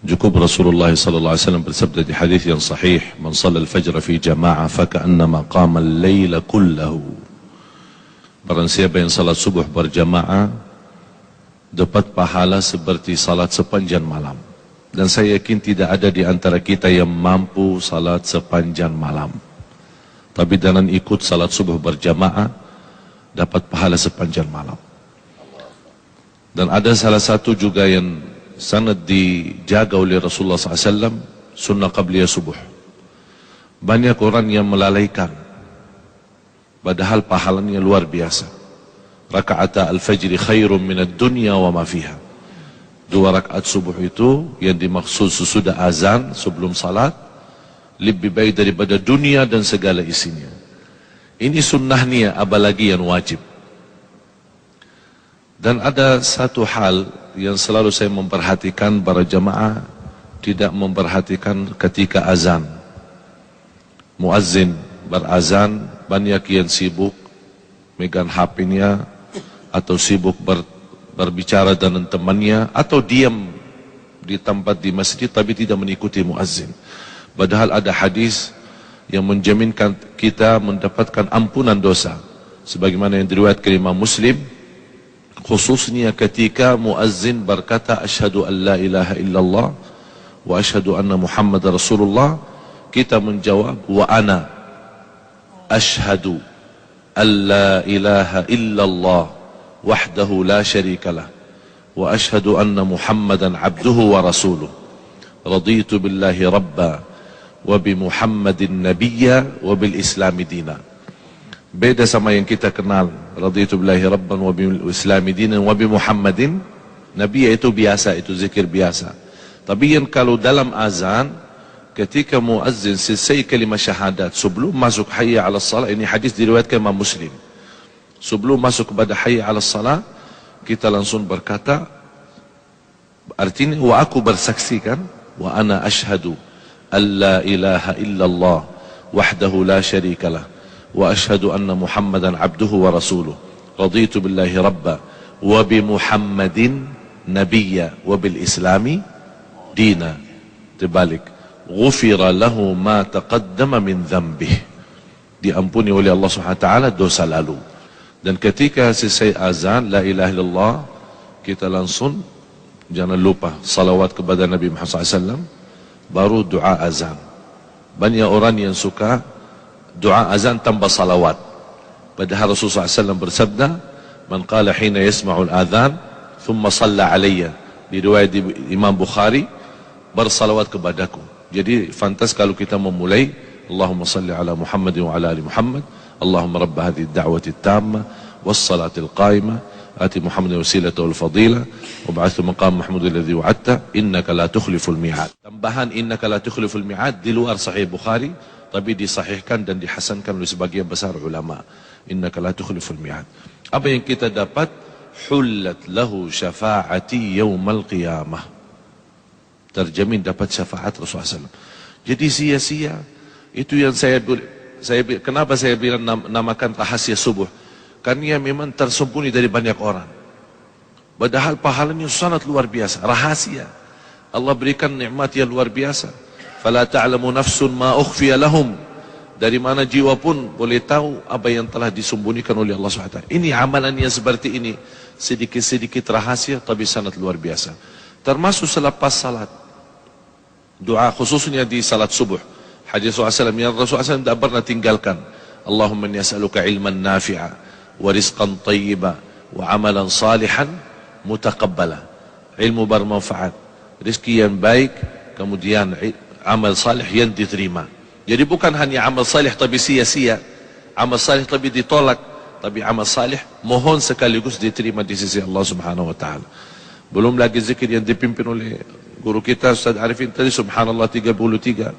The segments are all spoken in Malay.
Cukup Rasulullah sallallahu alaihi wasallam bersabda di hadis yang sahih, "Man shalla al-fajr fi jama'ah fa ka'annama qama al-laila kullahu." Barang siapa yang salat subuh berjamaah dapat pahala seperti salat sepanjang malam. Dan saya yakin tidak ada di antara kita yang mampu salat sepanjang malam. Tapi dengan ikut salat subuh berjamaah dapat pahala sepanjang malam. Dan ada salah satu juga yang sangat dijaga oleh Rasulullah SAW, sunnah qabliyah subuh. Banyak orang yang melalaikan, padahal pahalanya luar biasa. Raka'ata al-fajri khairun minad dunya wa ma fiha. 2 rakaat subuh itu yang dimaksud sesudah azan sebelum salat lebih baik daripada dunia dan segala isinya. Ini sunnahnya, apalagi yang wajib. Dan ada satu hal yang selalu saya memperhatikan, para jamaah tidak memperhatikan ketika azan. Muazzin berazan, banyak yang sibuk megang HP-nya atau sibuk berbicara dengan temannya atau diam di tempat di masjid tapi tidak mengikuti muazzin. Padahal ada hadis yang menjaminkan kita mendapatkan ampunan dosa, sebagaimana yang diriwayatkan Imam Muslim, khususnya ketika muazzin berkata asyhadu an la ilaha illallah wa asyhadu anna Muhammad Rasulullah, kita menjawab wa ana asyhadu an la ilaha illallah wahdahu la syarikalah wa asyhadu anna Muhammadan abduhu wa rasuluh raditu billahi rabba wa bi Muhammadin nabiyya wa bil islami dina. Beda sama yang kita kenal, raditu billahi rabban wa bil islami dinan wa bi Muhammadin nabiyya, itu biasa, itu zikir biasa. Tapi yang kalau dalam azan ketika muazzin selesai kalimat syahadat sebelum masuk hayya 'alas salat, ini hadis diriwayatkan Imam Muslim. Sebelum masuk kepada hayya 'alas salat, kita langsung berkata, artinya wa aku bersaksikan, wa ana asyhadu an la ilaha illallah wahdahu la syarikalah wa asyhadu anna Muhammadan abduhu wa rasuluh raditu billahi rabba wa bi Muhammadin nabiyya wa bil islami dina. Terbalik, ghufira lahu ma taqaddama min dhanbih, diampuni oleh Allah Subhanahu wa taala dosa lalu. Dan ketika selesai azan la ilaha illallah, kita langsung jangan lupa salawat kepada Nabi Muhammad SAW, baru doa azan. Banyak orang yang suka doa azan tambah salawat, padahal Rasulullah SAW bersabda, man qala hina yasma'ul adhan thumma salla alayya, di riwayat Imam Bukhari, bersalawat kepadaku. Jadi fantas kalau kita memulai Allahumma salli ala Muhammadin wa ala ali Muhammad, Allahumma rabba hadhihi ad-da'wati at-tamma was-salati al-qa'imah ati Muhammadin wasilata wal fadila wa ba'athu maqam Mahmud alladhi wa'adta innaka la tukhliful mi'ad. Tambahan innaka la tukhliful mi'ad di luar sahih Bukhari, tapi disahihkan dan dihasankan oleh sebagian besar ulama. Innaka la tukhliful mi'ad. Apa yang kita dapat? Hullat lahu syafa'ati yaumal qiyamah. Terjamin dapat syafaat Rasulullah SAW. Jadi sia-sia. Itu yang kenapa saya bilang namakan rahasia subuh. Karena memang tersembunyi dari banyak orang. Padahal pahalanya sangat luar biasa. Rahasia. Allah berikan nikmat yang luar biasa. Fala ta'lamu nafsun ma ukhfiya lahum. Dari mana jiwa pun boleh tahu apa yang telah disembunyikan oleh Allah SWT. Ini amalan yang seperti ini. Sedikit-sedikit rahasia tapi sangat luar biasa. Termasuk selepas salat. Doa khususnya di salat subuh. Hadis Rasulullah SAW yang Rasulullah SAW tidak pernah tinggalkan. Allahumma inni as'aluka ilman nafi'a wa rizqan tayyiba wa amalan salihan mutaqabbala. Ilmu bermanfaat, rezeki yang baik, kemudian amal salih yang diterima. Jadi bukan hanya amal salih tapi sia-sia, amal salih tapi ditolak, tapi amal salih mohon sekaligus diterima di sisi Allah Subhanahu wa taala. Belum lagi zikir yang dipimpin oleh guru kita Ustaz Arifin tadi, subhanallah 33,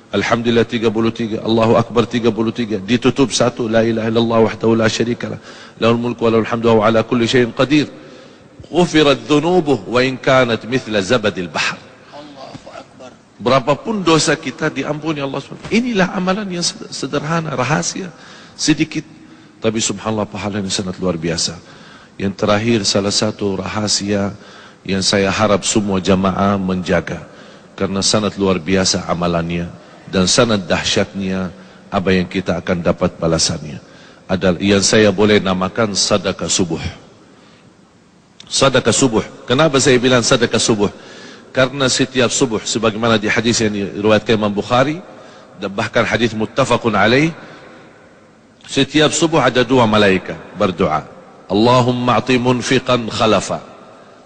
alhamdulillah 33, Allahu akbar 33, ditutup satu la ilaha illallah wahdahu la syarikalah lahul mulku wa lahul hamdu wa ala kulli syai'in qadir. Ghufirat dhunubuh wa in kanat mithla zabadil bahr. Allahu akbar. Berapapun dosa kita diampuni Allah SWT. Inilah amalan yang sederhana, rahasia, sedikit, tapi subhanallah pahalanya sangat luar biasa. Yang terakhir, salah satu rahasia yang saya harap semua jamaah menjaga. karena sangat luar biasa amalannya dan sangat dahsyatnya apa yang kita akan dapat balasannya. Adalah yang saya boleh namakan sedekah subuh. Sedekah subuh. Kenapa saya bilang sedekah subuh? Karena setiap subuh sebagaimana di hadis yang diriwayatkan Imam Bukhari dan bahkan hadis muttafaqun alaih, setiap subuh ada dua malaikat berdoa. Allahumma a'ti munfiqan khalafa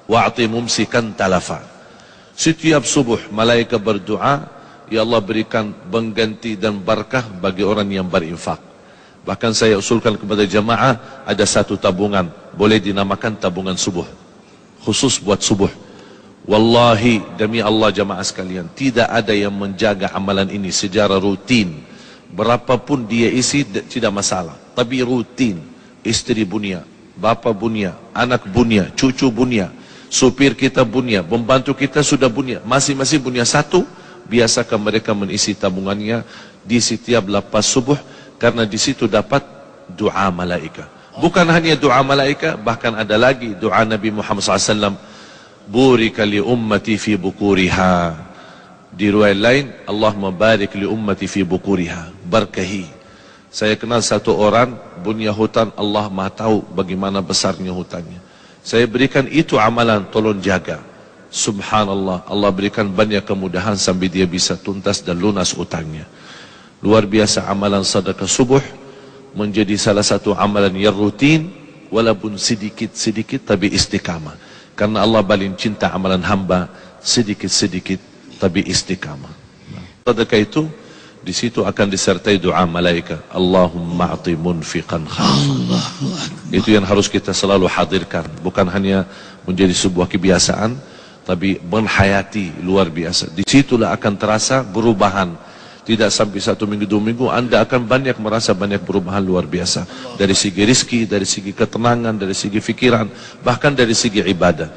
wa'ti mumsikan talafa. Setiap subuh malaikat berdoa, ya Allah berikan pengganti dan barakah bagi orang yang berinfak. Bahkan saya usulkan kepada jamaah ada satu tabungan, boleh dinamakan tabungan subuh, khusus buat subuh. Wallahi demi Allah jamaah sekalian, tidak ada yang menjaga amalan ini secara rutin. Berapapun dia isi tidak masalah, tapi rutin. Istri bunia, bapa bunia, anak bunia, cucu bunia, supir kita bunia, pembantu kita sudah bunia, masing-masing bunia satu. Biasakan mereka mengisi tabungannya di setiap lepas subuh, karena di situ dapat doa malaikat. Bukan hanya doa malaikat, bahkan ada lagi doa Nabi Muhammad SAW. Burika li ummati fi bukuriha. Di riwayat lain, Allahumma barik li ummati fi bukuriha. Berkahi. Saya kenal satu orang punya hutan, Allah Maha tahu bagaimana besarnya hutannya. Saya berikan itu amalan, tolong jaga. Subhanallah, Allah berikan banyak kemudahan sampai dia bisa tuntas dan lunas utangnya. Luar biasa amalan sedekah subuh menjadi salah satu amalan yang rutin, walaupun sedikit-sedikit tapi istiqamah. Karena Allah paling cinta amalan hamba sedikit-sedikit tapi istiqamah. Sedekah itu di situ akan disertai doa malaikat. Allahumma a'ti munfiqan khalafan. Itu yang harus kita selalu hadirkan, bukan hanya menjadi sebuah kebiasaan, tapi menghayati luar biasa. Di situlah akan terasa perubahan. Tidak sampai 1 minggu 2 minggu Anda akan banyak merasa banyak perubahan luar biasa. Dari segi rizki, dari segi ketenangan, dari segi fikiran, bahkan dari segi ibadah.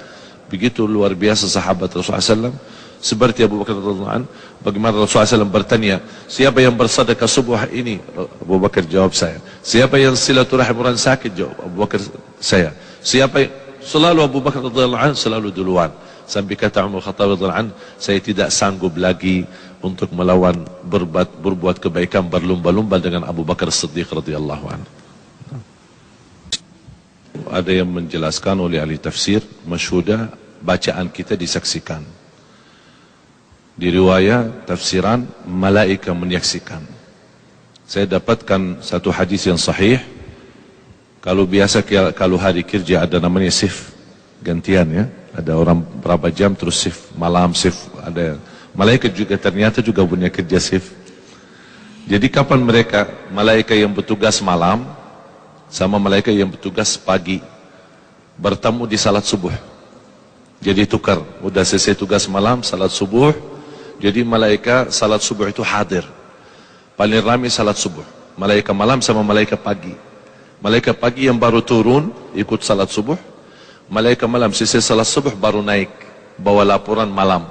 Begitu luar biasa sahabat Rasulullah SAW. Seperti Abu Bakar radhiyallahu anhu, bagaimana Rasulullah SAW bertanya, siapa yang bersedekah subuh ini? Abu Bakar jawab saya. Siapa yang silaturahim orang sakit? Jawab Abu Bakar saya. Siapa yang... Selalu Abu Bakar radhiyallahu anhu selalu duluan. Sampai kata Umar Khattab radhiyallahu anhu, saya tidak sanggup lagi untuk melawan berbuat kebaikan berlumba-lumba dengan Abu Bakar Siddiq radhiyallahu anhu. Ada yang menjelaskan oleh ahli tafsir, masyhudah bacaan kita disaksikan. Di riwayat tafsiran malaikat menyaksikan. Saya dapatkan satu hadis yang sahih. Kalau biasa kalau hari kerja ada namanya shift gantian ya. Ada orang berapa jam terus shift malam shift, ada malaikat juga ternyata juga punya kerja shift. Jadi kapan mereka malaikat yang bertugas malam sama malaikat yang bertugas pagi bertemu di salat subuh. Jadi tukar, udah selesai tugas malam salat subuh, jadi malaikat salat subuh itu hadir. Paling ramai salat subuh, malaikat malam sama malaikat pagi. Malaikat pagi yang baru turun ikut salat subuh, malaikat malam selesai salat subuh baru naik bawa laporan malam.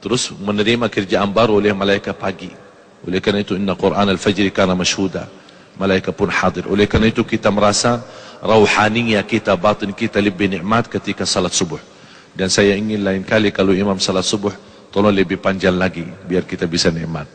Terus menerima kerjaan baru oleh malaikat pagi. Oleh karena itu inna Quran al-Fajr kana masyhuda. Malaikat pun hadir. Oleh karena itu kita merasa rauhaninya kita, batin kita lebih nikmat ketika salat subuh. Dan saya ingin lain kali kalau imam salat subuh tolong lebih panjang lagi biar kita bisa nikmat.